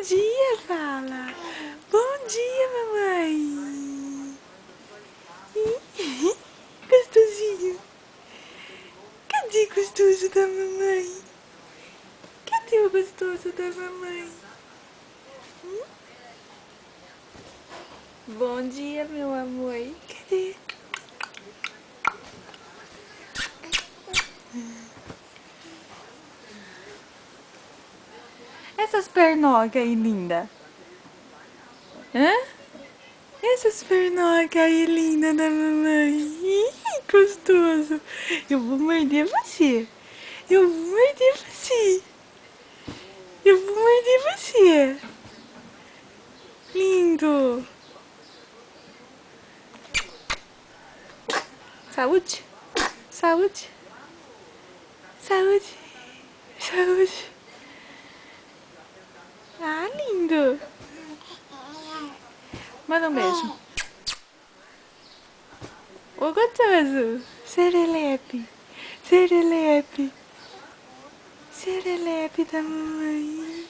dia, fala. Bom dia, mamãe. Gostosinho. Cadê o gostoso da mamãe? Cadê o gostoso da mamãe? Bom dia, meu amor. Cadê? Essas pernocas aí, linda. Hã? Essas pernocas aí, linda da mamãe. Ih, gostoso. Eu vou morder você. Eu vou morder você. Eu vou morder você. Lindo. Saúde. Saúde. Saúde. Saúde. Ah, lindo. Manda um beijo. Ô, gostoso. Serelepe. Serelepe. Serelepe da mamãe.